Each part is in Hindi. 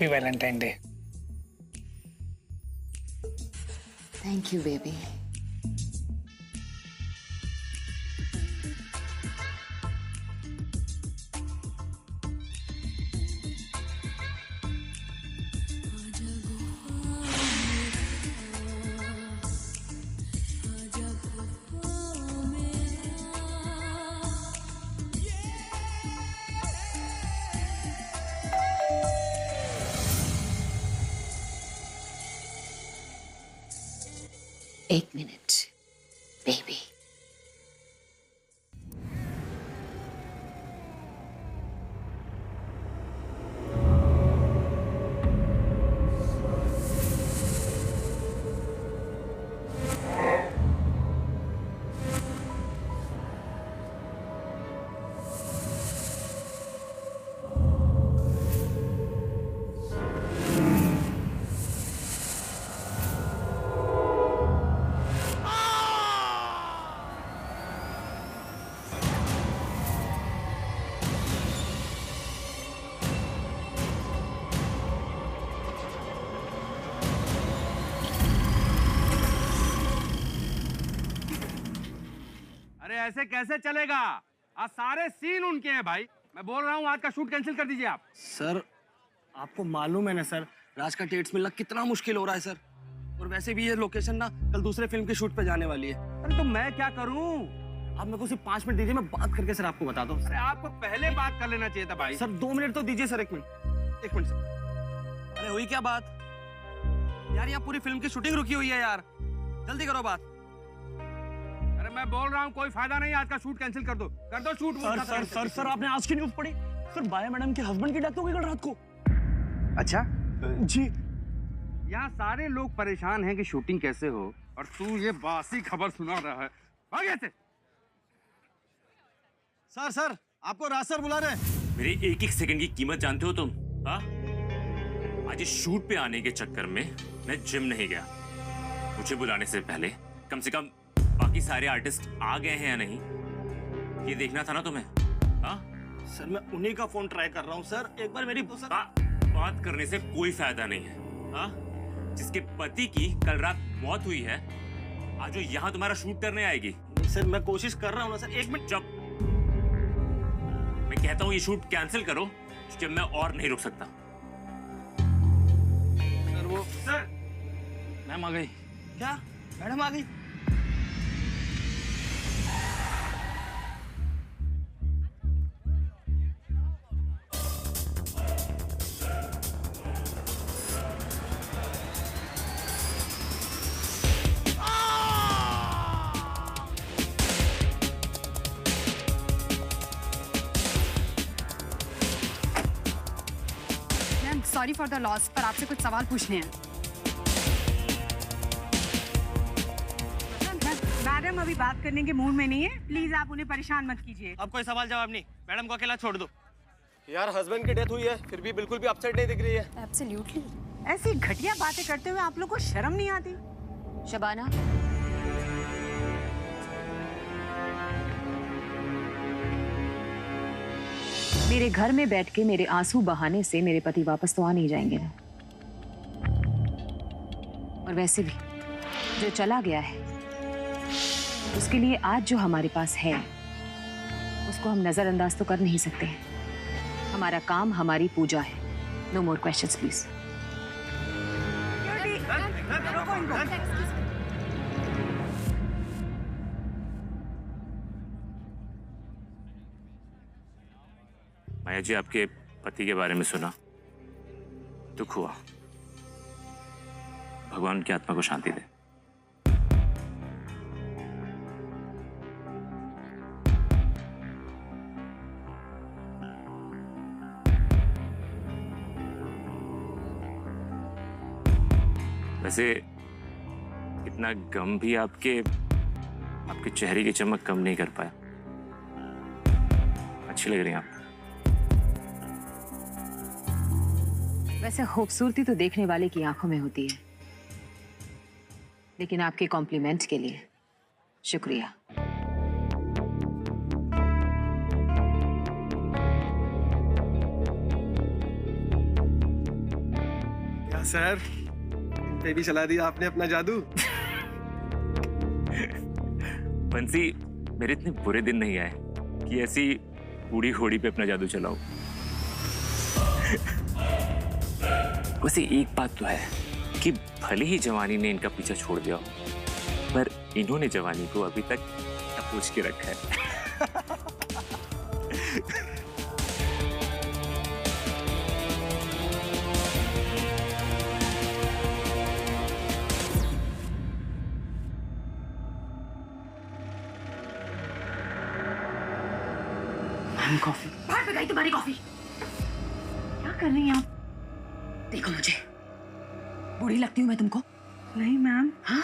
Happy Valentine day. Thank you baby. एक मिनट बेबी। ऐसे कैसे चलेगा? आज सारे सीन उनके हैं भाई। मैं बोल रहा हूँ आज का शूट कैंसिल कर दीजिए आप। सर आपको मालूम है ना सर, राज का डेट्स मिलना कितना मुश्किल हो रहा है सर। और वैसे भी ये लोकेशन ना कल दूसरे फिल्म के शूट पे जाने वाली है। अरे तो मैं क्या करूँ? आप मेरे को सिर्फ 5 मिनट दीजिए, मैं बात करके सर आपको बता दूं। अरे आपको पहले बात कर लेना चाहिए था भाई। सर 2 मिनट तो दीजिए सर, 1 मिनट 1 मिनट सर। अरे हुई क्या बात यार, यहाँ पूरी फिल्म की शूटिंग रुकी हुई है यार, जल्दी करो बात। अरे मैं बोल रहा हूँ कोई फायदा नहीं, आज का शूट कैंसिल कर दो शूट। सर आपने आज की न्यूज़ पढ़ी? सर बाया मैडम के हस्बैंड की डेथ हो गई कल रात को। अच्छा जी। यहाँ सारे लोग परेशान हैं कि शूटिंग कैसे हो, और तू ये बासी खबर सुना रहा है। भाग से। सर आपको राज सर बुला रहे हैं। मेरी एक एक सेकंड की कीमत जानते हो तुम? हाँ, आज इस शूट पे आने के चक्कर में मैं जिम नहीं गया। मुझे बुलाने से पहले कम से कम बाकी सारे आर्टिस्ट आ गए हैं या नहीं, ये देखना था ना तुम्हें। हाँ सर मैं उन्हीं का फोन ट्राई कर रहा हूँ सर, एक बार मेरी बात करने से कोई फायदा नहीं है। हाँ, जिसके पति की कल रात मौत हुई है, आज वो यहाँ तुम्हारा शूट करने आएगी। सर मैं कोशिश कर रहा हूँ ना सर। 1 मिनट। जब मैं कहता हूँ ये शूट कैंसिल करो, क्योंकि मैं और नहीं रुक सकता। सर वो सर मैम आ गई। क्या मैडम आ गई? सॉरी फॉर द लॉस, पर आपसे कुछ सवाल पूछने हैं। मैडम अभी बात करने के मूड में नहीं है, प्लीज आप उन्हें परेशान मत कीजिए। अब कोई सवाल जवाब नहीं, मैडम को अकेला छोड़ दो। यार हस्बैंड की डेथ हुई है, फिर भी बिल्कुल भी अपसेट नहीं दिख रही है। एब्सोल्युटली। ऐसी घटिया बातें करते हुए आप लोग को शर्म नहीं आती? शबाना, मेरे घर में बैठ के मेरे आंसू बहाने से मेरे पति वापस तो आ नहीं जाएंगे ना। और वैसे भी जो चला गया है उसके लिए आज जो हमारे पास है उसको हम नजरअंदाज तो कर नहीं सकते हैं। हमारा काम हमारी पूजा है। No more questions please. Maya ji, आपके पति के बारे में सुना, दुख हुआ। भगवान उनकी आत्मा को शांति दे। वैसे इतना गम भी आपके चेहरे की चमक कम नहीं कर पाया। अच्छी लग रही हैं आप। वैसे खूबसूरती तो देखने वाले की आंखों में होती है, लेकिन आपके कॉम्प्लीमेंट के लिए शुक्रिया। सर, पे भी चला दिया आपने अपना जादू। बंसी, मेरे इतने बुरे दिन नहीं आए कि ऐसी बूढ़ी घोड़ी पे अपना जादू चलाऊं। वैसे एक बात तो है कि भले ही जवानी ने इनका पीछा छोड़ दिया हो, पर इन्होंने जवानी को अभी तक दबोच के रखा है। कॉफी बाहर पे गई तुम्हारी कॉफी। क्या कर रही हैं आप? देखो मुझे बूढ़ी लगती हूँ मैं तुमको? नहीं मैम। हाँ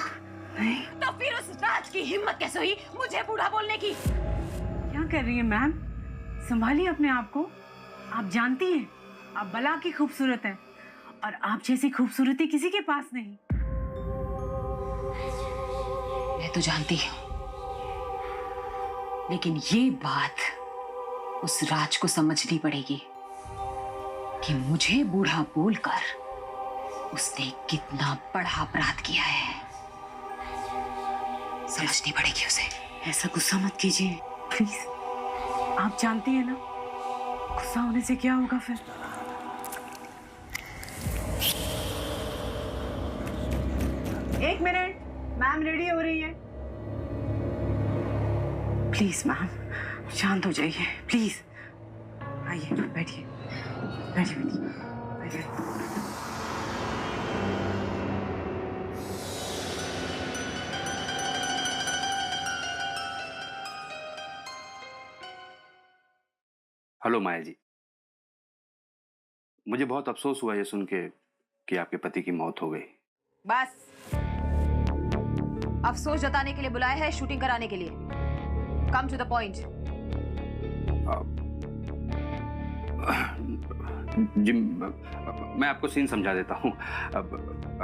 नहीं। तो फिर उस राज की हिम्मत कैसे हुई मुझे बूढ़ा बोलने की? क्या कर रही हैं मैम? संभालिए अपने आप को। आप जानती हैं आप बला की खूबसूरत हैं और आप जैसी खूबसूरती किसी के पास नहीं। मैं तो जानती हूँ, लेकिन ये बात उस राज को समझनी पड़ेगी कि मुझे बूढ़ा बोलकर उसने कितना बड़ा अपराध किया है। समझनी पड़ेगी उसे। ऐसा गुस्सा मत कीजिए प्लीज। आप जानती हैं ना गुस्सा होने से क्या होगा फिर। एक मिनट, मैम रेडी हो रही है। प्लीज मैम शांत हो जाइए प्लीज। आइए बैठिए बैठिए बैठिए। हेलो माया जी, मुझे बहुत अफसोस हुआ ये सुन के कि आपके पति की मौत हो गई। बस अफसोस जताने के लिए बुलाया है, शूटिंग कराने के लिए। Come to the point. जी, मैं आपको सीन समझा देता हूँ।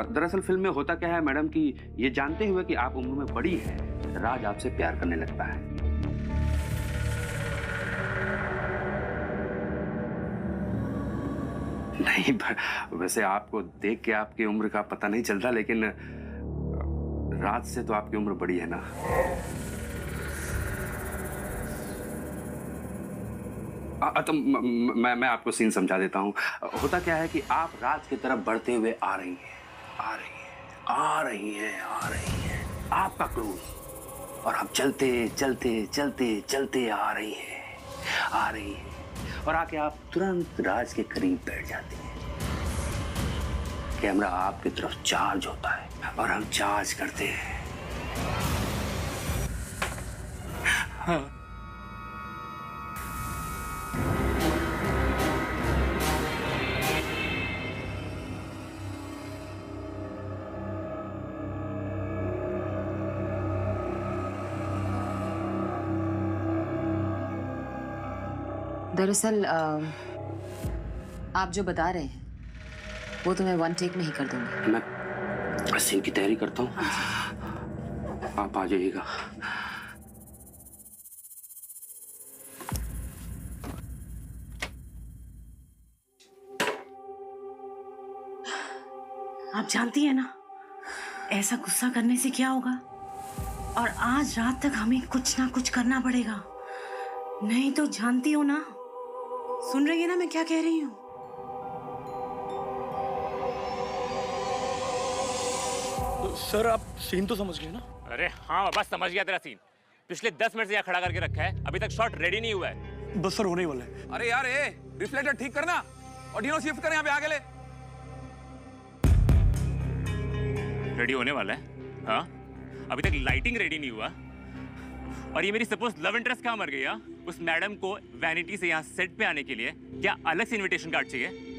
दरअसल फिल्म में होता क्या है मैडम कि ये जानते हुए कि आप उम्र में बड़ी हैं, राज आपसे प्यार करने लगता है। नहीं, वैसे आपको देख के आपकी उम्र का पता नहीं चलता, लेकिन राज से तो आपकी उम्र बड़ी है ना। तो मैं आपको सीन समझा देता हूँ। होता क्या है कि आप राज की तरफ बढ़ते हुए आ रही हैं, आ रही हैं, आ रही हैं, आ रही हैं, आपका क्रूज, और आप चलते चलते चलते चलते आ रही हैं, आ रही हैं, और आके आप तुरंत राज के करीब बैठ जाती हैं। कैमरा आपकी तरफ चार्ज होता है और हम चार्ज करते हैं। हाँ। दरअसल आप जो बता रहे हैं वो तो मैं 1 टेक में ही कर दूंगी। मैं सीन की तैयारी करता हूँ, आप आ जाइएगा। आप जानती हैं ना ऐसा गुस्सा करने से क्या होगा, और आज रात तक हमें कुछ ना कुछ करना पड़ेगा, नहीं तो जानती हो ना। सुन रही है ना मैं क्या कह रही हूँ? तो सर आप सीन तो समझ गए ना? अरे हाँ बस समझ गया तेरा सीन। पिछले 10 मिनट से यहाँ खड़ा करके रखा है, अभी तक शॉट रेडी नहीं हुआ है। बस सर होने ही वाला है। अरे यार रिफ्लेक्टर ठीक करना और डीनो शिफ्ट कर यहाँ पे आगे ले। रेडी होने वाला है? हाँ अभी तक लाइटिंग रेडी नहीं हुआ, और ये मेरी सपोज लव इंटरेस्ट कहाँ मर गई? है उस मैडम को वैनिटी से यहाँ सेट पे आने के लिए क्या अलग से इनविटेशन कार्ड चाहिए?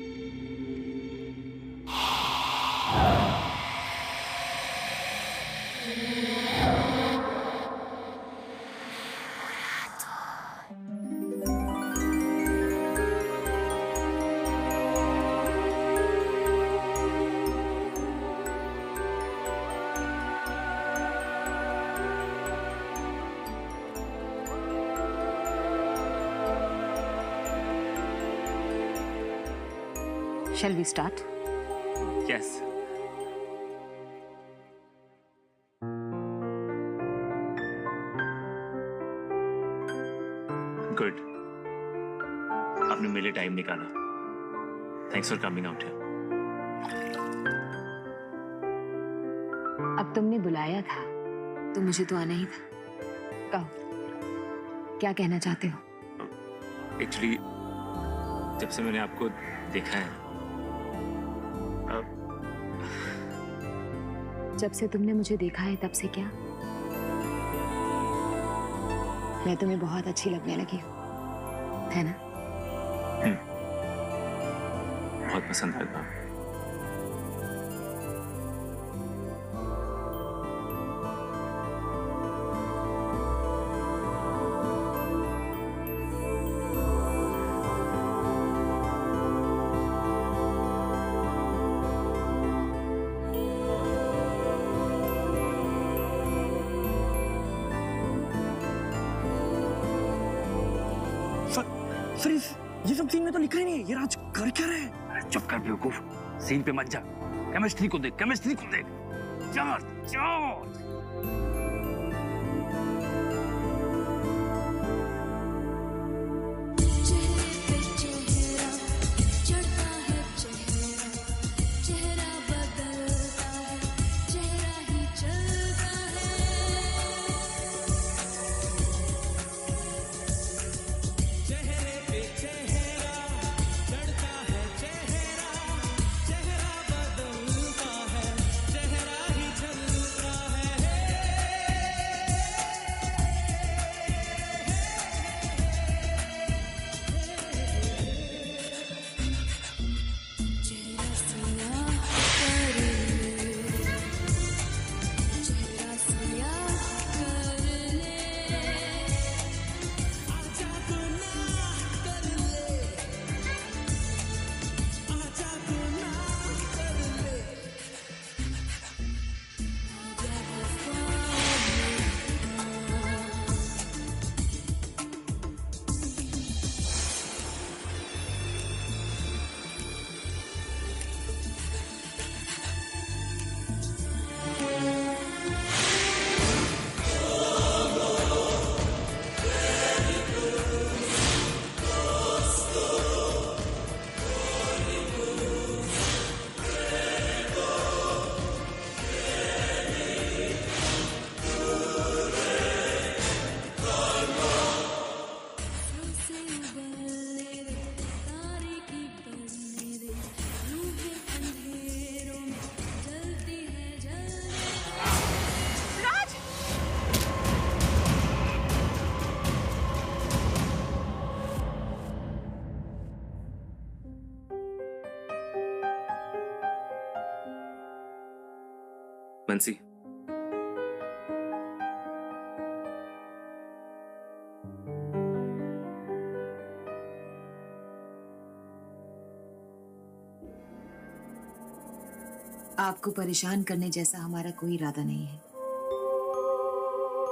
Shall we start? Yes. Good, आपने मेरे लिए टाइम निकाला। Thanks for coming out here. अब तुमने बुलाया था तो मुझे तो आना ही था। कहो, क्या कहना चाहते हो? एक्चुअली जब से मैंने आपको देखा है, जब से तुमने मुझे देखा है तब से क्या? मैं तुम्हें बहुत अच्छी लगने लगी हूँ, है ना? बहुत पसंद आता। सर ये सब सीन में तो लिखा ही नहीं है। ये राज कर क्या रहे हैं? अरे चुप कर बेवकूफ, सीन पे मत जा। केमिस्ट्री को देख, केमिस्ट्री को देख। George, George. बंसी, आपको परेशान करने जैसा हमारा कोई इरादा नहीं है।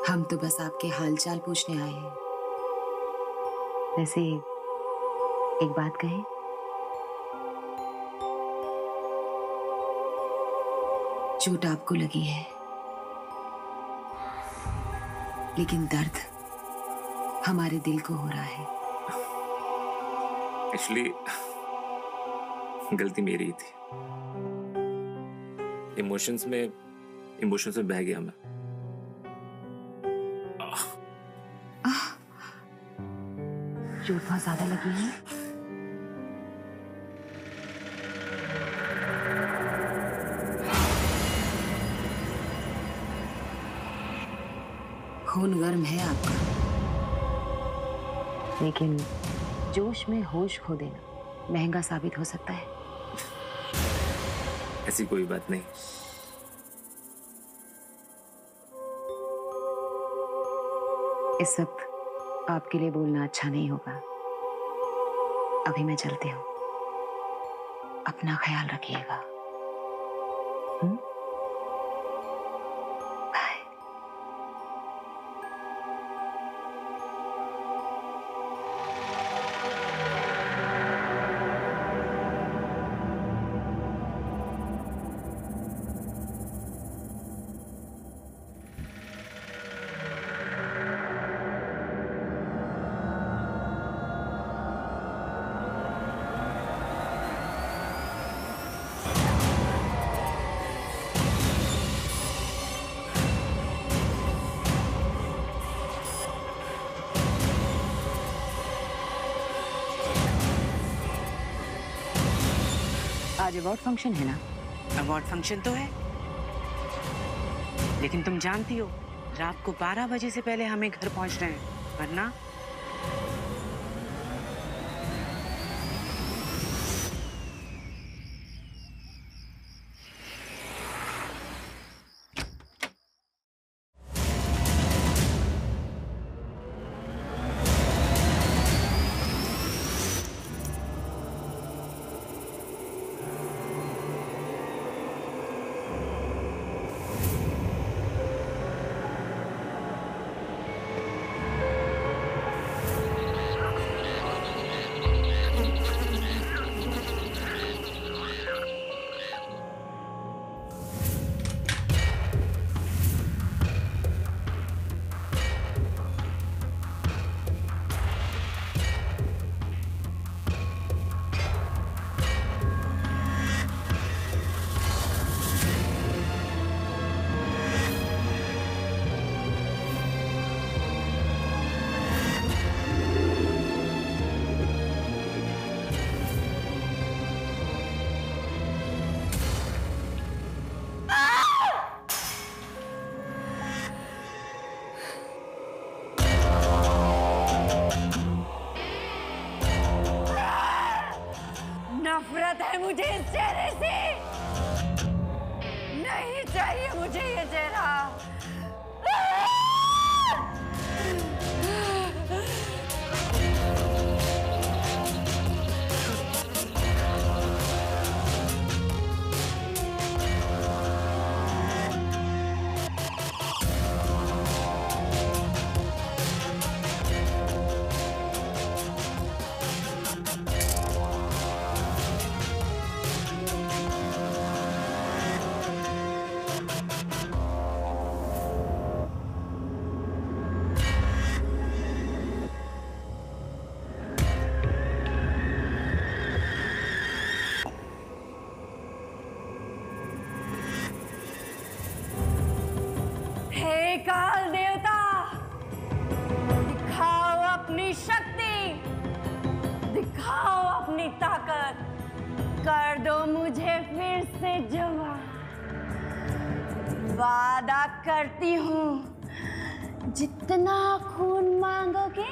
हम तो बस आपके हालचाल पूछने आए हैं। वैसे एक बात कहें, चोट आपको लगी है, लेकिन दर्द हमारे दिल को हो रहा है। एक्चुअली गलती मेरी ही थी। इमोशंस में बह गया मैं। चोट बहुत ज्यादा लगी है। खून गर्म है आपका, लेकिन जोश में होश खो देना महंगा साबित हो सकता है। ऐसी कोई बात नहीं। इस वक्त आपके लिए बोलना अच्छा नहीं होगा। अभी मैं चलती हूँ, अपना ख्याल रखिएगा। बाय। आज अवार्ड फंक्शन है ना? अवार्ड फंक्शन तो है, लेकिन तुम जानती हो रात को 12 बजे से पहले हमें घर पहुंचना है, वरना नफरत है मुझे इस चेहरे से। नहीं चाहिए मुझे ये चेहरा। हे काल देवता, दिखाओ अपनी शक्ति, दिखाओ अपनी ताकत, कर दो मुझे फिर से जवान। वादा करती हूँ जितना खून मांगोगे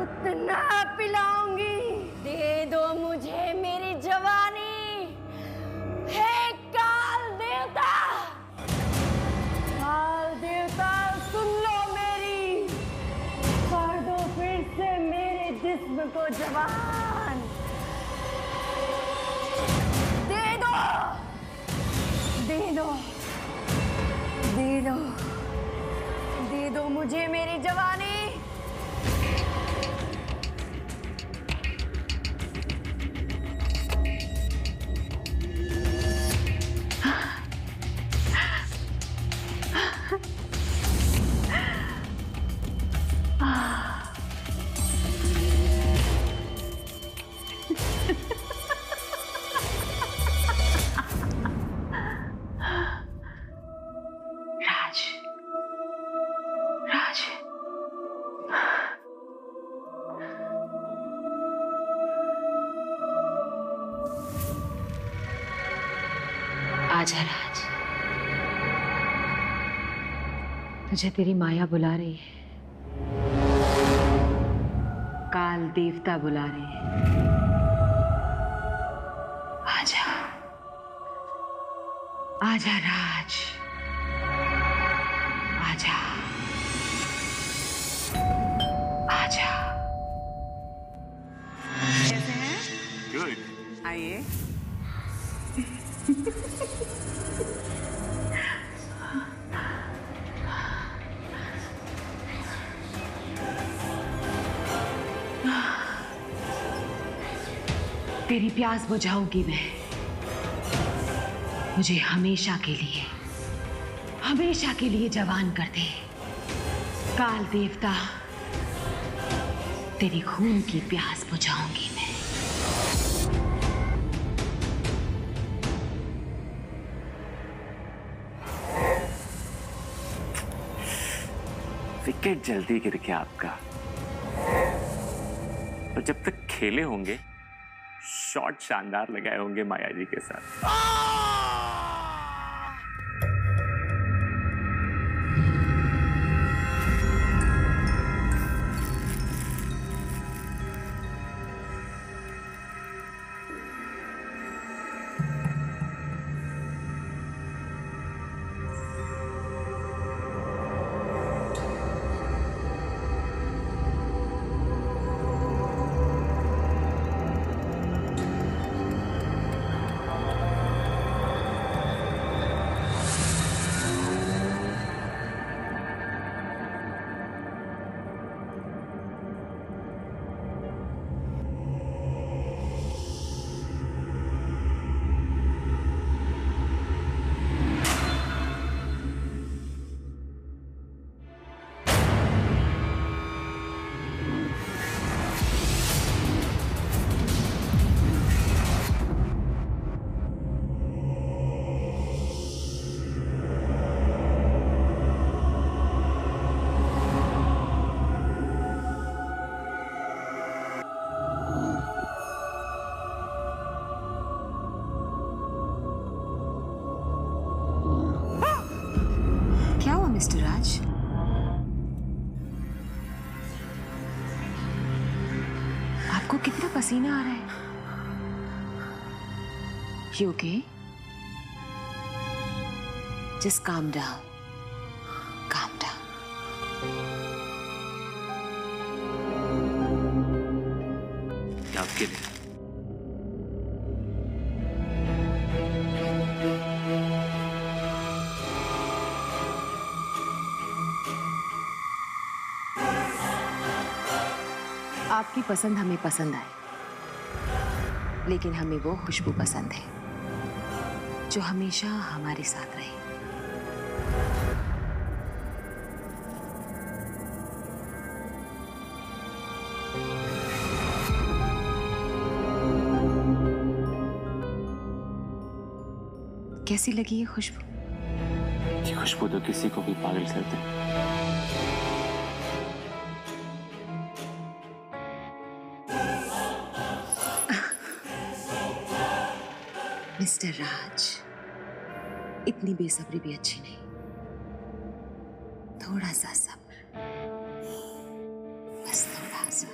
उतना पिलाऊंगी। दे दो मुझे मेरी जवानी, हे काल देवता। काल देवता सुन लो मेरी, कर दो फिर से मेरे जिस्म को जवान। दे दो, दे दो, दे दो, दे दो मुझे मेरी जवानी। राज, राज, आजा राज, तुझे तेरी माया बुला रही है, काल देवता बुला रहे हैं। आजा, आजा राज, आजा, आजा। कैसे हैं? गुड। आइए। तेरी प्यास बुझाऊंगी मैं, मुझे हमेशा के लिए जवान कर दे काल देवता। तेरी खून की प्यास बुझाऊंगी मैं। विकेट जल्दी गिर गया आपका, और जब तक खेले होंगे शॉट शानदार लगाए होंगे माया जी के साथ। मिस्टर राज, आपको कितना पसीना आ रहा है? You okay? Just calm down. Calm down. क्या आपके लिए? आपकी पसंद हमें पसंद आए, लेकिन हमें वो खुशबू पसंद है जो हमेशा हमारे साथ रहे। कैसी लगी ये खुशबू? ये खुशबू तो किसी को भी पागल कर दे। मिस्टर राज, इतनी बेसब्री भी अच्छी नहीं, थोड़ा सा सब्र, बस थोड़ा सा।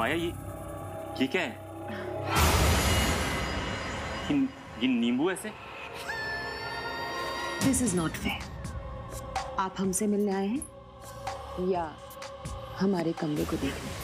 माया, ये क्या है? ये नींबू ऐसे? This is not fair. आप हमसे मिलने आए हैं या हमारे कमरे को देखने?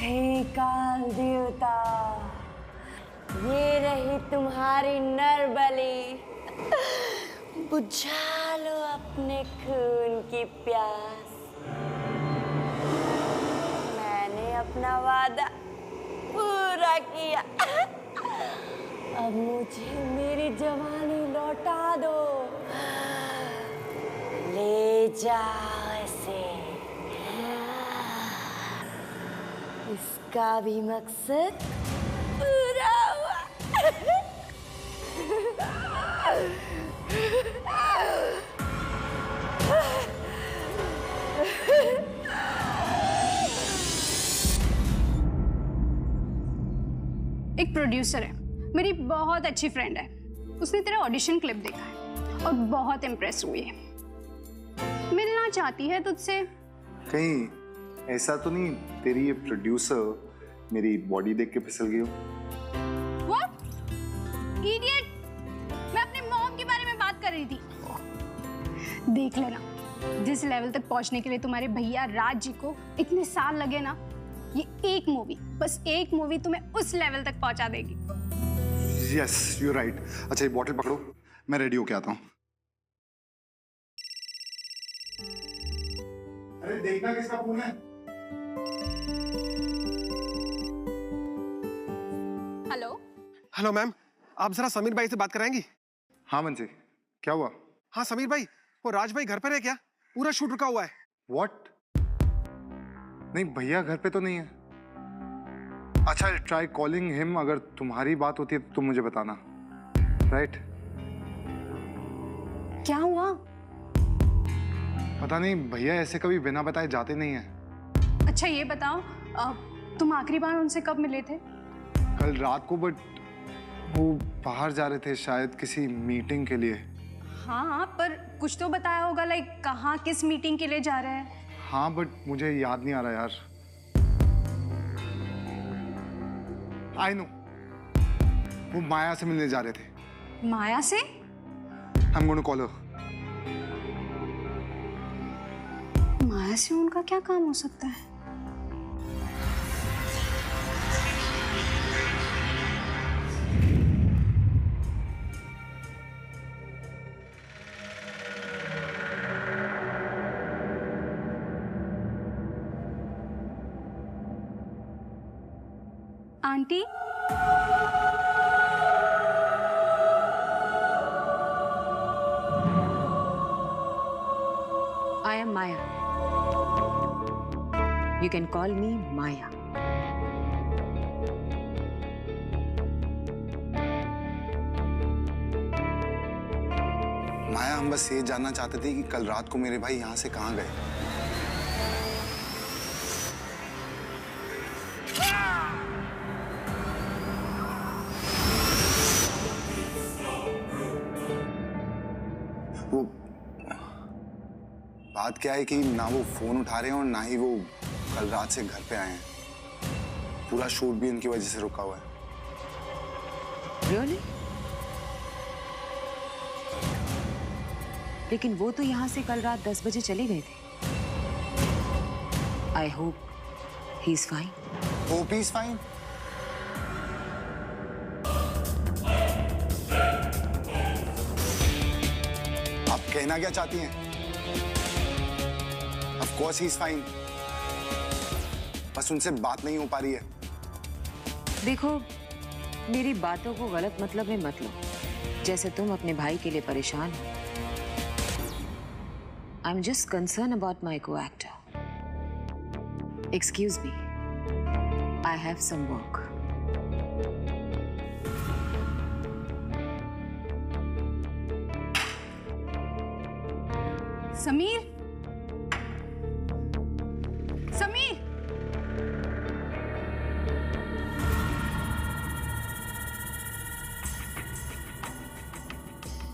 हे काल देवता, ये रही तुम्हारी नर बलि, बुझा लो अपना अपने खून की प्यास। मैंने अपना वादा पूरा किया। अब मुझे मेरी जवानी लौटा दो। ले जाओ इसे। इसका भी मकसद पूरा हुआ। एक प्रोड्यूसर है, मेरी बहुत अच्छी फ्रेंड है। उसने तेरा ऑडिशन क्लिप देखा है और बहुत इम्प्रेस हुई है। मिलना चाहती है तुझसे। कहीं ऐसा तो नहीं तेरी ये प्रोड्यूसर मेरी बॉडी देख के फिसल गई हो? What? Idiot! मैं अपने मॉम के बारे में बात कर रही थी। देख लेना, जिस लेवल तक पहुंचने के लिए तुम्हारे भैया राज जी को इतने साल लगे ना, ये एक मूवी, बस एक मूवी तुम्हें उस लेवल तक पहुंचा देगी। Yes, you right. अच्छा, ये बॉटल पकड़ो, मैं रेडी होके आता हूँ। अरे देखना किसका फोन है। हेलो। हेलो मैम, आप जरा समीर भाई से बात कराएंगी? हाँ मनसी, क्या हुआ? हाँ समीर भाई, वो राज भाई घर पर है क्या? पूरा शूट रुका हुआ है। व्हाट? नहीं, भैया घर पे तो नहीं है। अच्छा, ट्राई कॉलिंग हिम। अगर तुम्हारी बात होती है तो तुम मुझे बताना, राइट? क्या हुआ? पता नहीं, भैया ऐसे कभी बिना बताए जाते नहीं है। अच्छा ये बताओ, तुम आखिरी बार उनसे कब मिले थे? कल रात को, बट वो बाहर जा रहे थे शायद किसी मीटिंग के लिए। हाँ, पर कुछ तो बताया होगा, लाइक कहाँ किस मीटिंग के लिए जा रहे हैं? हाँ, बट मुझे याद नहीं आ रहा यार। आई नो, वो माया से मिलने जा रहे थे। माया से? I'm going to call her. माया से उनका क्या काम हो सकता है? Aunty, I am Maya. You can call me Maya. माया, हम बस ये जानना चाहते थे कि कल रात को मेरे भाई यहाँ से कहाँ गए। वो बात क्या है कि ना वो फोन उठा रहे हैं और ना ही वो कल रात से घर पे आए हैं। पूरा शूट भी उनकी वजह से रुका हुआ है। Really? लेकिन वो तो यहाँ से कल रात 10 बजे चले गए थे। I hope he's fine. Hope he's fine? आप कहना क्या चाहती हैं? Of course he's fine. बस उनसे बात नहीं हो पा रही है। देखो, मेरी बातों को गलत मतलब में मत लो। जैसे तुम अपने भाई के लिए परेशान हो। I'm just concerned about my co-actor. Excuse me. I have some work. Sameer, Sameer,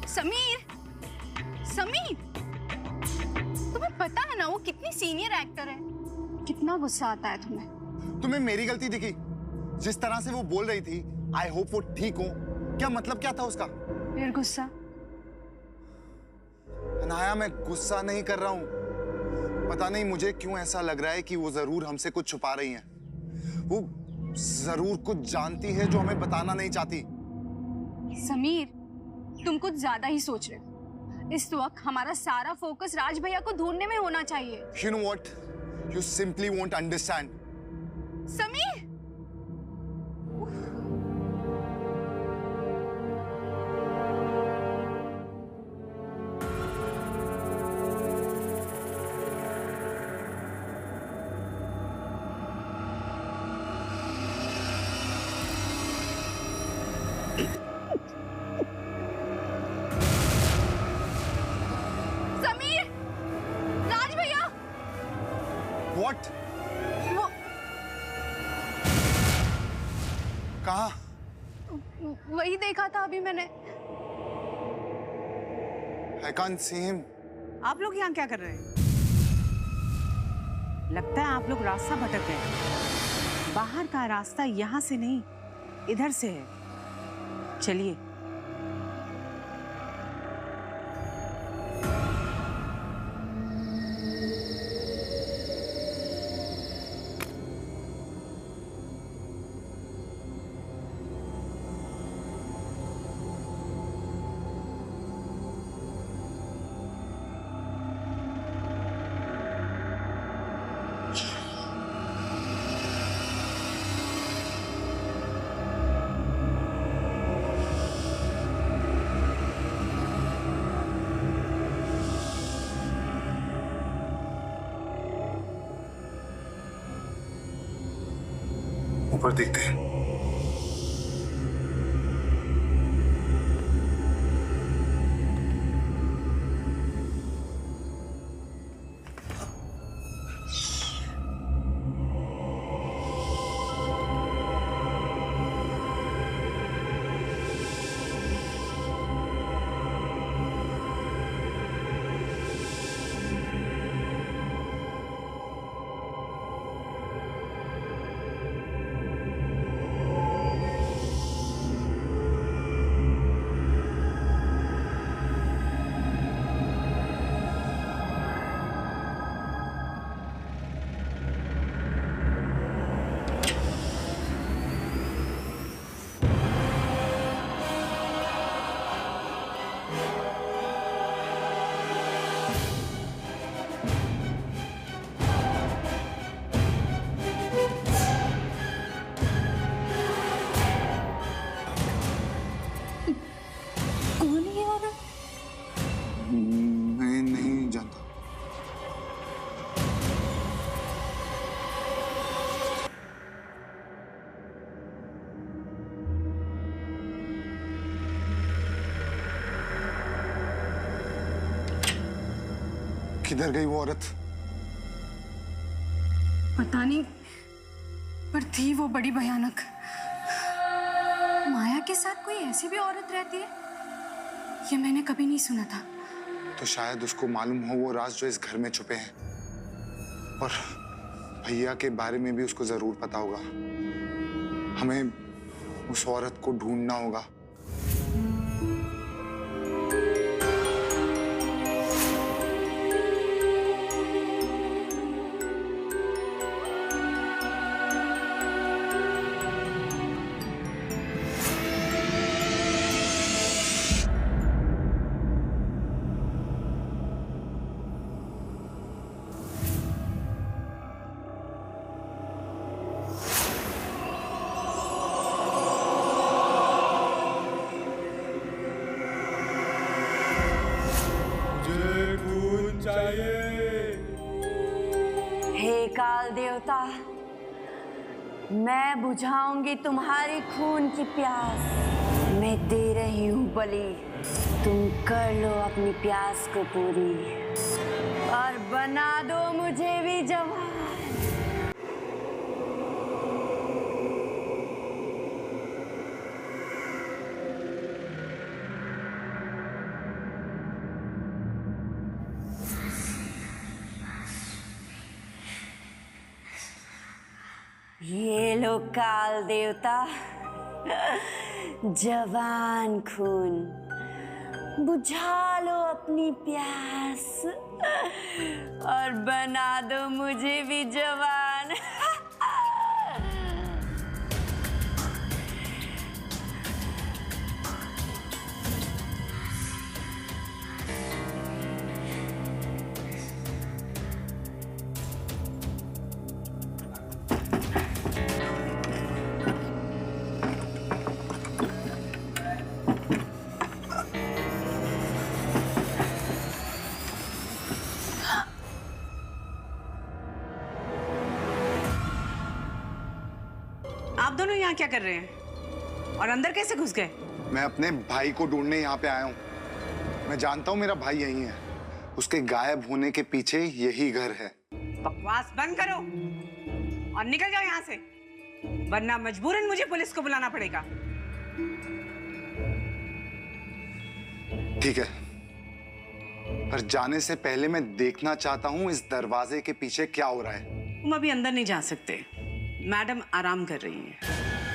Sameer, Sameer, तुम्हें पता है ना वो कितनी सीनियर एक्टर है? कितना गुस्सा आता है तुम्हें? तुम्हें मेरी गलती दिखी? जिस तरह से वो बोल रही थी, आई होप वो ठीक हो, क्या मतलब क्या था उसका? फिर गुस्सा? अनाया, मैं गुस्सा नहीं कर रहा हूँ। पता नहीं मुझे क्यों ऐसा लग रहा है कि वो जरूर हमसे कुछ छुपा रही हैं। वो जरूर कुछ जानती है जो हमें बताना नहीं चाहती। समीर, तुम कुछ ज्यादा ही सोच रहे हो। इस वक्त हमारा सारा फोकस राज भैया को ढूंढने में होना चाहिए। You know what? You simply won't understand. Sameer! What? कहाँ? वही देखा था अभी मैंने। I can't see him. आप लोग यहाँ क्या कर रहे हैं? लगता है आप लोग रास्ता भटक गए। बाहर का रास्ता यहाँ से नहीं, इधर से है। चलिए। ऊपर देखते हैं। मैं नहीं जानता। किधर गई वो औरत? पता नहीं, पर थी वो बड़ी भयानक। माया के साथ कोई ऐसी भी औरत रहती है, ये मैंने कभी नहीं सुना था। तो शायद उसको मालूम हो वो राज जो इस घर में छुपे हैं, और भैया के बारे में भी उसको जरूर पता होगा। हमें उस औरत को ढूंढना होगा। हे काल देवता, मैं बुझाऊंगी तुम्हारी खून की प्यास। मैं दे रही हूँ बलि, तुम कर लो अपनी प्यास को पूरी और बना दो मुझे भी जवान। ये लो काल देवता, जवान खून, बुझा लो अपनी प्यास और बना दो मुझे भी जवान। आप दोनों यहाँ क्या कर रहे हैं और अंदर कैसे घुस गए? मैं अपने भाई को ढूंढने यहाँ पे आया हूँ। मैं जानता हूँ मेरा भाई यहीं है। उसके गायब होने के पीछे यही घर है। बकवास बंद करो और निकल जाओ यहाँ से, वरना मजबूरन मुझे पुलिस को बुलाना पड़ेगा। ठीक है, पर जाने से पहले मैं देखना चाहता हूँ इस दरवाजे के पीछे क्या हो रहा है। तुम अभी अंदर नहीं जा सकते, मैडम आराम कर रही हैं।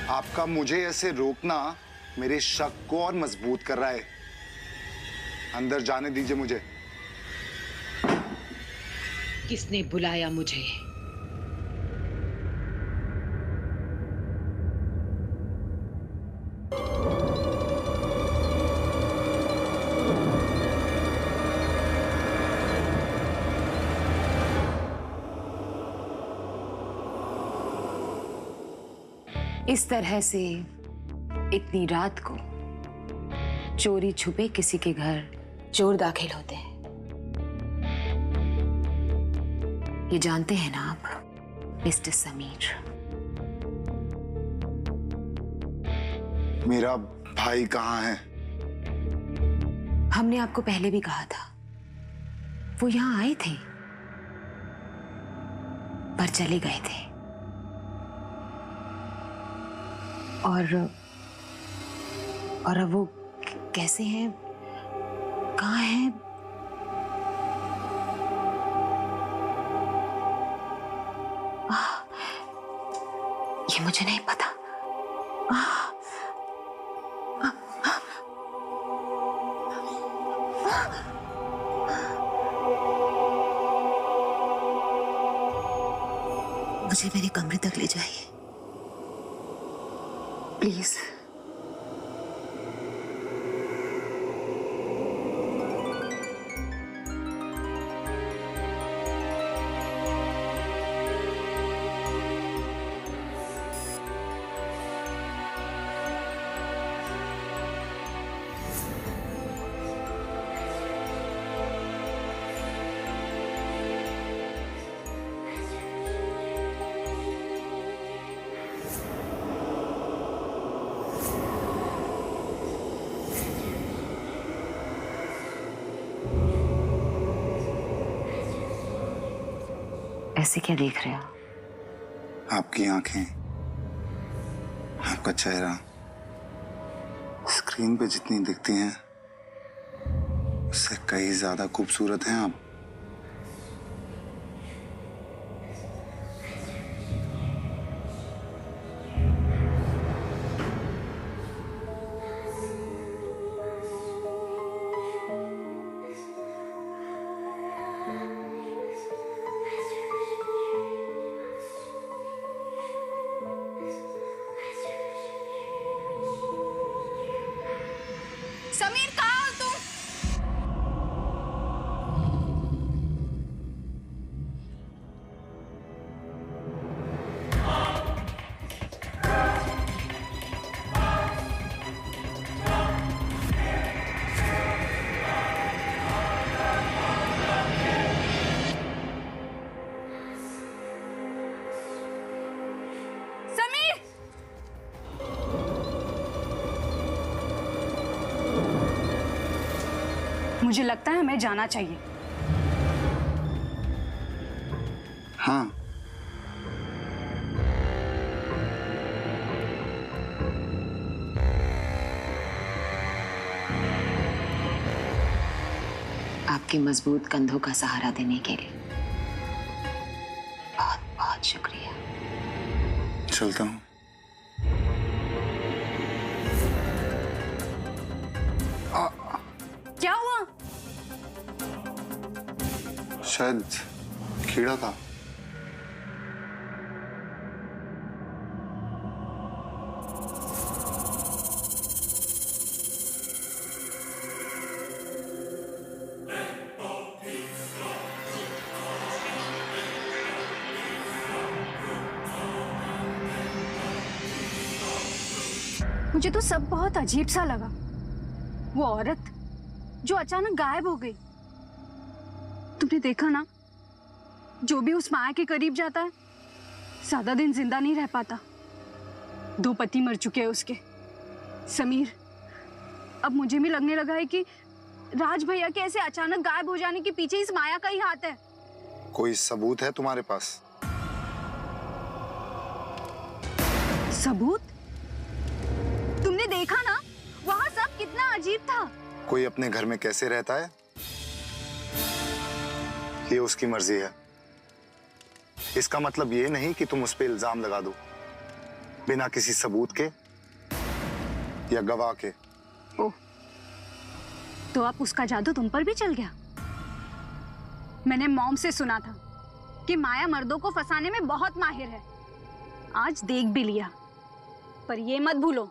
आपका मुझे ऐसे रोकना मेरे शक को और मजबूत कर रहा है। अंदर जाने दीजिए मुझे। किसने बुलाया मुझे? इस तरह से इतनी रात को चोरी छुपे किसी के घर चोर दाखिल होते हैं, ये जानते हैं ना आप मिस्टर समीर? मेरा भाई कहाँ है? हमने आपको पहले भी कहा था, वो यहां आए थे पर चले गए थे। और अब वो कैसे हैं, कहाँ हैं? ये मुझे नहीं पता। मुझे मेरे कमरे तक ले जाइए प्लीज। ऐसे क्या देख रहे हो? आपकी आंखें, आपका चेहरा स्क्रीन पे जितनी दिखती हैं उससे कहीं ज्यादा खूबसूरत हैं आप। समीर कहाँ हो तुम? समीर! मुझे लगता है हमें जाना चाहिए। हाँ, आपके मजबूत कंधों का सहारा देने के लिए बहुत बहुत शुक्रिया। चलता हूँ। क्या हुआ? शायद कीड़ा था। मुझे तो सब बहुत अजीब सा लगा। वो औरत जो अचानक गायब हो गई, तुमने देखा ना, जो भी उस माया के करीब जाता है ज्यादा दिन जिंदा नहीं रह पाता। 2 पति मर चुके हैं उसके। समीर, अब मुझे भी लगने लगा है कि राज भैया के ऐसे अचानक गायब हो जाने के पीछे इस माया का ही हाथ है। कोई सबूत है तुम्हारे पास? सबूत? तुमने देखा ना वहां सब कितना अजीब था। कोई अपने घर में कैसे रहता है ये उसकी मर्जी है। इसका मतलब ये नहीं कि तुम उस पर इल्जाम लगा दो बिना किसी सबूत के या गवाह के। ओह, तो अब उसका जादू तुम पर भी चल गया? मैंने मॉम से सुना था कि माया मर्दों को फंसाने में बहुत माहिर है। आज देख भी लिया, पर ये मत भूलो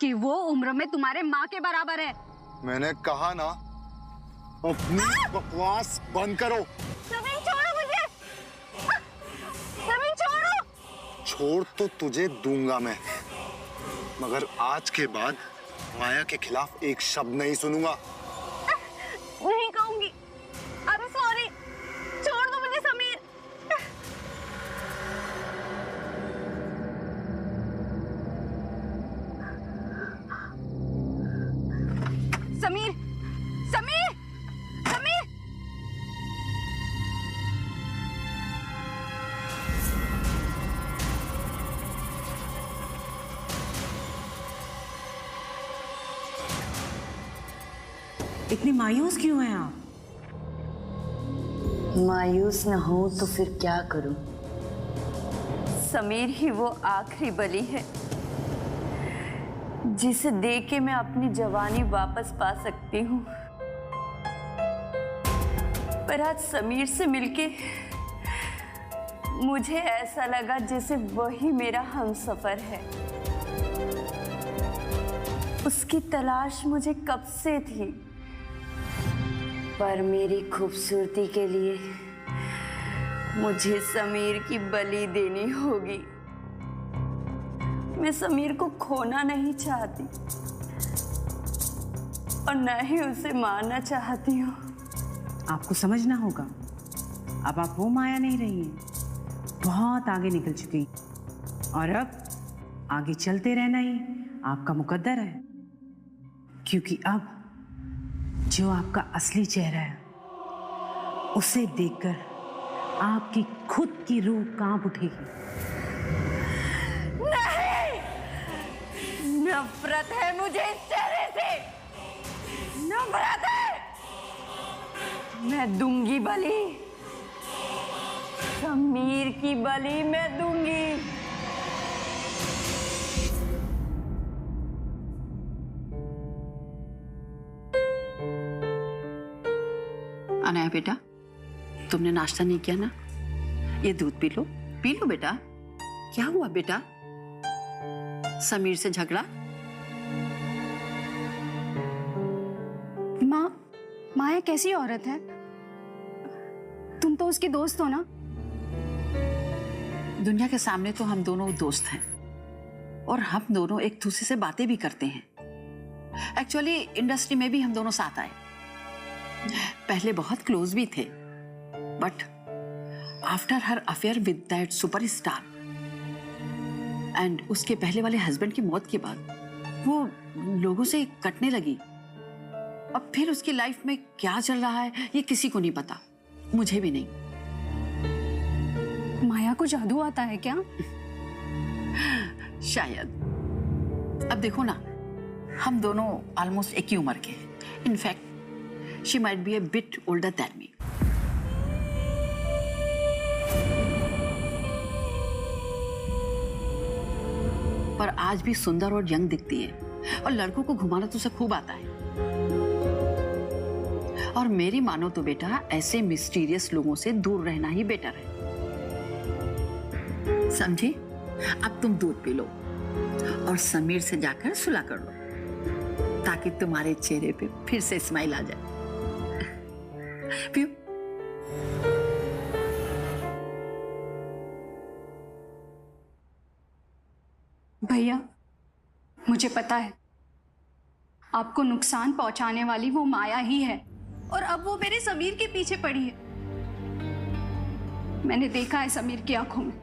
कि वो उम्र में तुम्हारे माँ के बराबर है। मैंने कहा ना, अपनी बकवास बंद करो। जमीन छोड़ो मुझे। जमीन छोड़ो। छोड़ तो तुझे दूंगा मैं, मगर आज के बाद माया के खिलाफ एक शब्द नहीं सुनूंगा। नहीं कहूंगी। I'm sorry। छोड़ दो मुझे समीर। समीर, समीर, समीर। इतनी मायूस क्यों हैं आप? मायूस न हो तो फिर क्या करूं? समीर ही वो आखिरी बलि है जिसे देख के मैं अपनी जवानी वापस पा सकती हूँ। पर आज समीर से मिलके मुझे ऐसा लगा जैसे वही मेरा हमसफर है। उसकी तलाश मुझे कब से थी, पर मेरी खूबसूरती के लिए मुझे समीर की बलि देनी होगी। मैं समीर को खोना नहीं चाहती और न ही उसे मारना चाहती हूँ। आपको समझना होगा, अब आप वो माया नहीं रही हैं, बहुत आगे निकल चुकी और अब आगे चलते रहना ही आपका मुकद्दर है। क्योंकि अब जो आपका असली चेहरा है उसे देखकर आपकी खुद की रूह कांप उठेगी। नहीं, नफरत है मुझे इस चेहरे से, नफरत है। मैं दूंगी बलि, समीर की बलि मैं दूंगी। अनाया बेटा, तुमने नाश्ता नहीं किया ना? ये दूध पी लो बेटा। क्या हुआ बेटा? समीर से झगड़ा? माँ, माया कैसी औरत है? तुम तो उसकी दोस्त हो ना? दुनिया के सामने तो हम दोनों दोस्त हैं और हम दोनों एक दूसरे से बातें भी करते हैं। एक्चुअली इंडस्ट्री में भी हम दोनों साथ आए, पहले बहुत क्लोज भी थे, but after her affair with that superstar and उसके पहले वाले हस्बैंड की मौत के बाद वो लोगों से कटने लगी। अब फिर उसकी लाइफ में क्या चल रहा है ये किसी को नहीं पता, मुझे भी नहीं। माया को जादू आता है क्या? शायद। अब देखो ना, हम दोनों ऑलमोस्ट एक ही उम्र के हैं। In fact she might be a bit older than me. पर आज भी सुंदर और यंग दिखती है और लड़कों को घुमाना तो उसे खूब आता है। और मेरी मानो तो बेटा ऐसे मिस्टीरियस लोगों से दूर रहना ही बेटर है, समझी? अब तुम दूध पी लो और समीर से जाकर सुलह कर लो ताकि तुम्हारे चेहरे पे फिर से स्माइल आ जाए। पियो। भैया, मुझे पता है आपको नुकसान पहुंचाने वाली वो माया ही है और अब वो मेरे समीर के पीछे पड़ी है। मैंने देखा है समीर की आंखों में,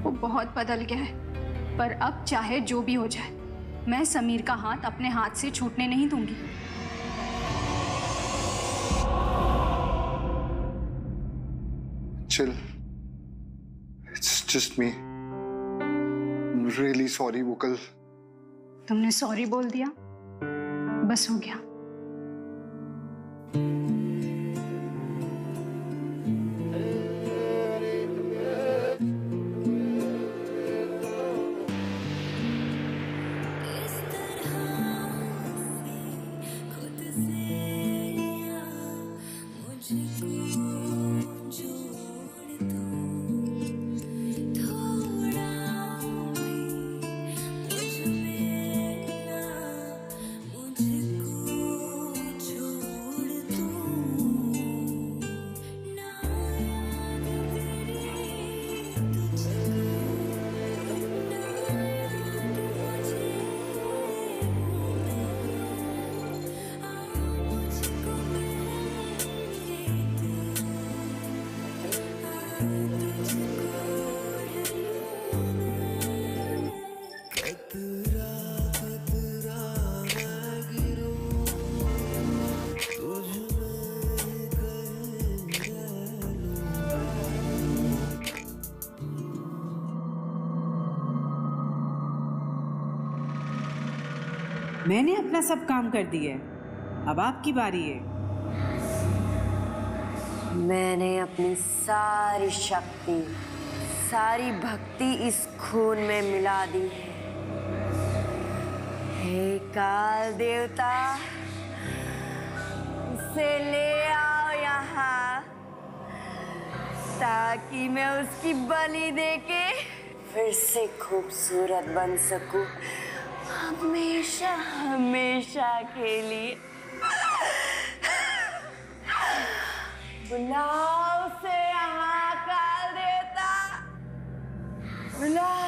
वो बहुत बदल गया है। पर अब चाहे जो भी हो जाए, मैं समीर का हाथ अपने हाथ से छूटने नहीं दूंगी। Chill. It's just me. I'm really sorry, vocal. तुमने सॉरी बोल दिया, बस हो गया। मैंने अपना सब काम कर दिया है, अब आपकी बारी है। मैंने अपनी सारी शक्ति, सारी भक्ति इस खून में मिला दी है। हे काल देवता, उसे ले आओ यहाँ, ताकि मैं उसकी बलि देके फिर से खूबसूरत बन सकूं, हमेशा हमेशा के लिए। बुलाओ उसे यहाँ, काल देवता, बुलाओ।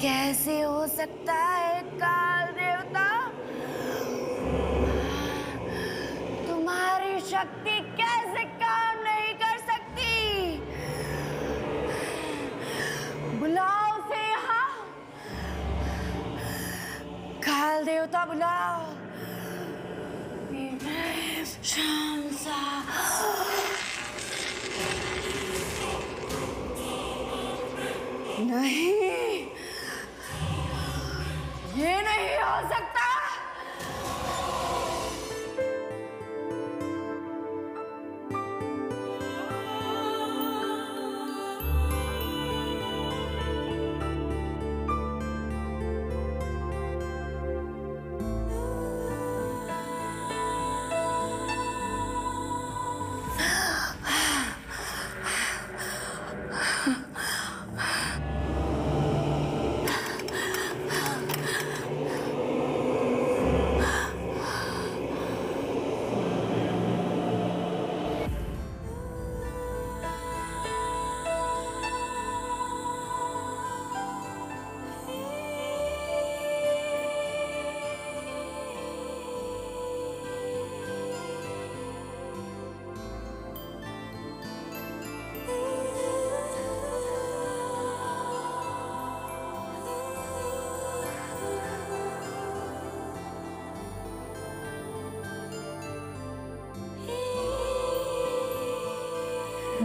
कैसे हो सकता है काल देवता? तुम्हारी शक्ति कैसे काम नहीं कर सकती? बुलाओ उसे यहाँ, काल देवता बुलाओ। शाम सा नहीं, ये नहीं हो सकता।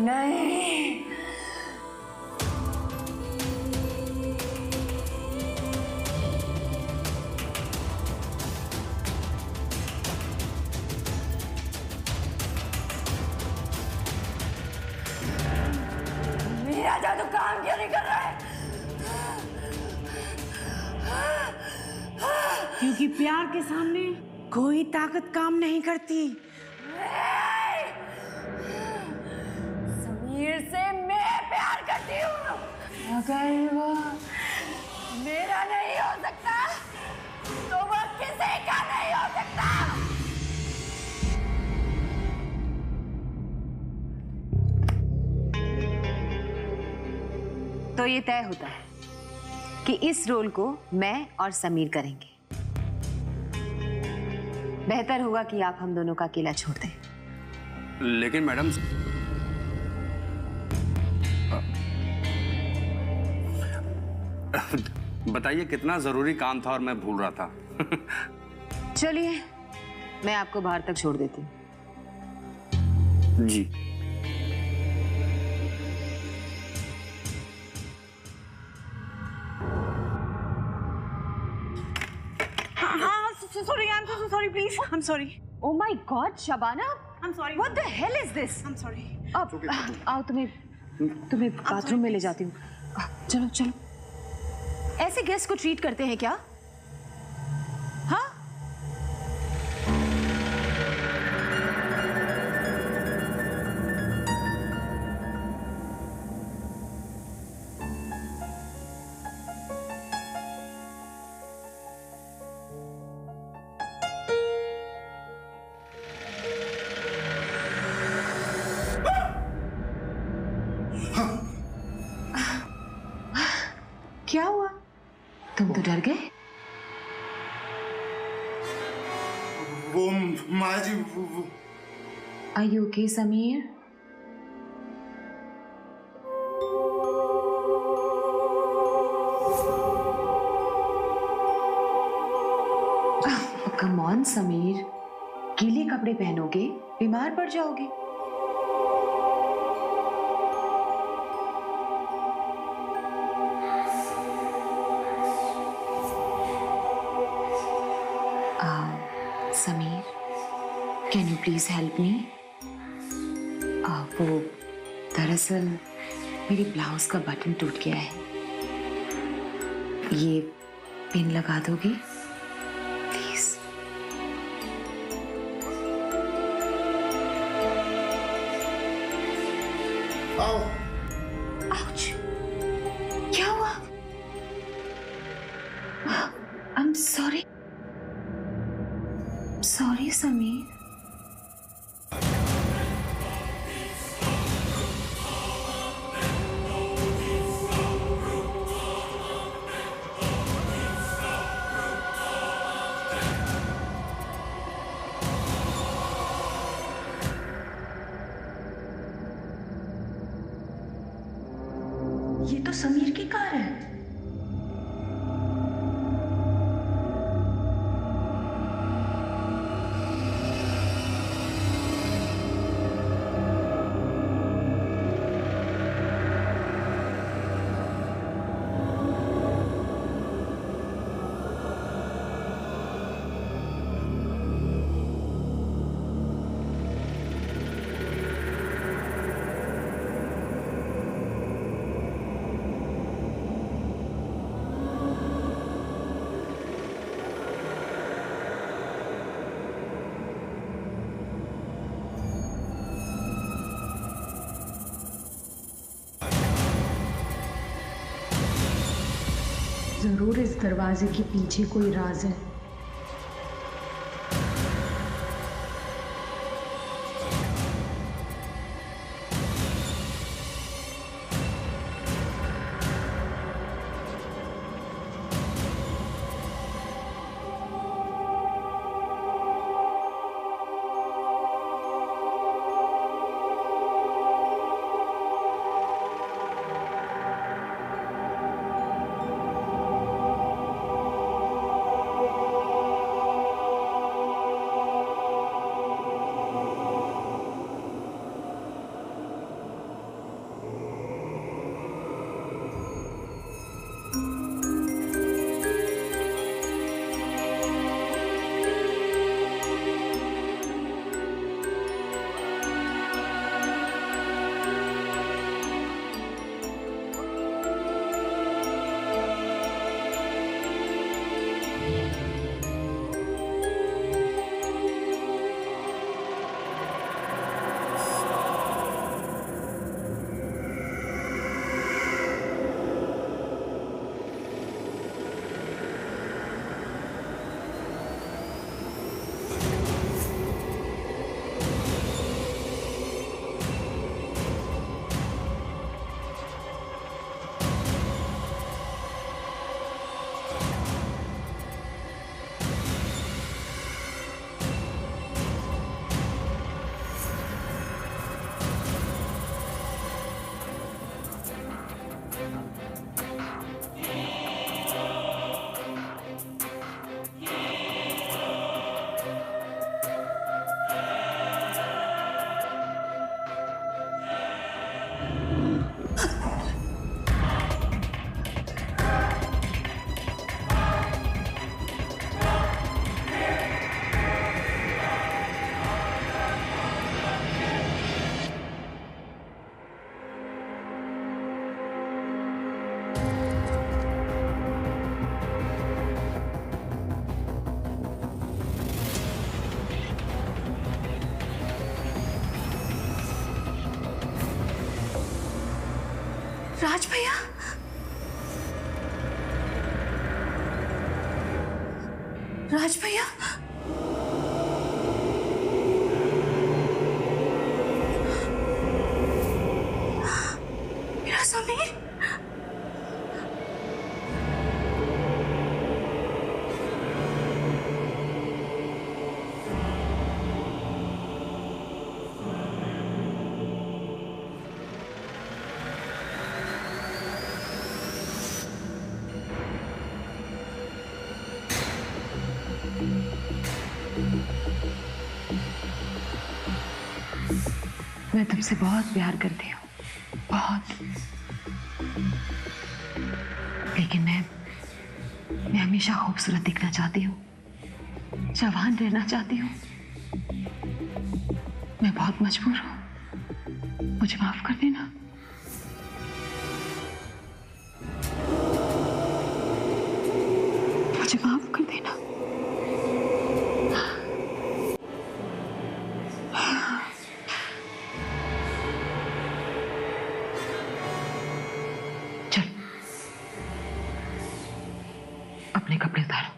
नहीं, मेरा जादू काम क्यों नहीं कर रहा है? क्योंकि प्यार के सामने कोई ताकत काम नहीं करती। समीर से मैं प्यार करती हूँ, अगर वो मेरा नहीं हो सकता तो वो किसी का नहीं हो सकता। तो ये तय होता है कि इस रोल को मैं और समीर करेंगे। बेहतर होगा कि आप हम दोनों का अकेला छोड़ दें। लेकिन मैडम, बताइए कितना जरूरी काम था और मैं भूल रहा था। चलिए, मैं आपको बाहर तक छोड़ देती हूँ। जी। Sorry, I'm so sorry, please. I'm sorry. Oh my God, Shabana! I'm sorry. What the hell is this? I'm sorry. अब आओ, तुम्हें बाथरूम में ले जाती हूँ। चलो चलो। ऐसे गेस्ट को ट्रीट करते हैं क्या? हाँ? क्या हुआ? तुम तो डर गए। वो माँ जी Are you okay, Sameer? Come on, Sameer, गीले कपड़े पहनोगे, बीमार पड़ जाओगे। Sameer, can you please help me? वो दरअसल मेरी ब्लाउज का बटन टूट गया है। ये पिन लगा दोगे प्लीज? आउच! क्या हुआ? I'm sorry. Sorry, समीर। ये तो समीर की कार है। जरूर इस दरवाजे के पीछे कोई राज है। राज भैया, राज भैया, मेरा समीर। मैं तुमसे बहुत प्यार करती हूँ, बहुत। लेकिन मैं हमेशा खूबसूरत दिखना चाहती हूँ, जवान रहना चाहती हूँ। मैं बहुत मजबूर हूँ, मुझे माफ कर देना। मुझे माफ कर देना। चल, अपने कपड़े उतारो।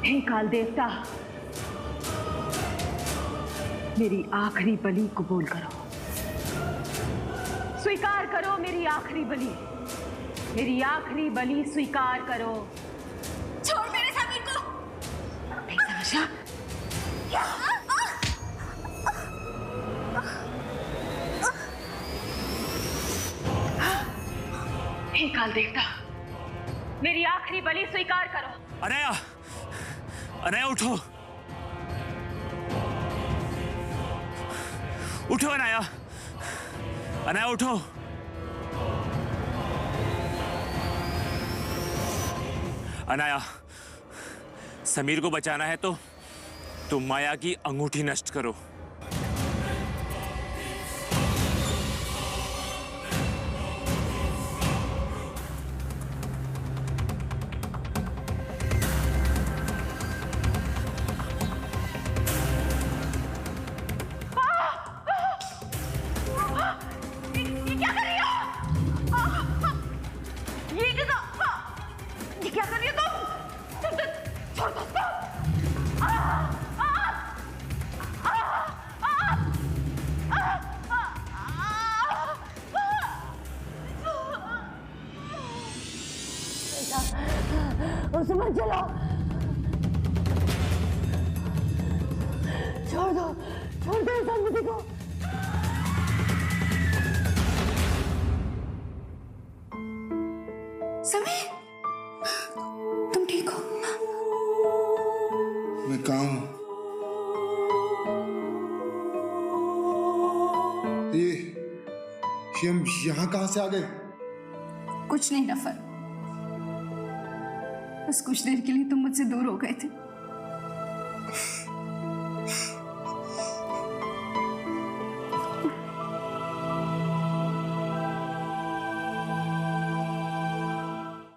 हे काल देवता, मेरी आखिरी बलि कबूल करो। स्वीकार करो मेरी आखिरी बलि, मेरी आखिरी बलि स्वीकार करो। छोड़ मेरे समीर को। नहीं समझा? हे काल देवता, मेरी आखिरी बलि स्वीकार करो। अनया, अनया उठो, उठो अनया, अनया उठो। अनया, समीर को बचाना है तो तुम माया की अंगूठी नष्ट करो। उसे मत जलाओ, छोड़ दो सन्मति को। समीर, तुम ठीक हो? मैं कहाँ हूँ? ये हम यहाँ कहाँ से आ गए? कुछ नहीं नफर, बस कुछ देर के लिए तुम मुझसे दूर हो गए थे।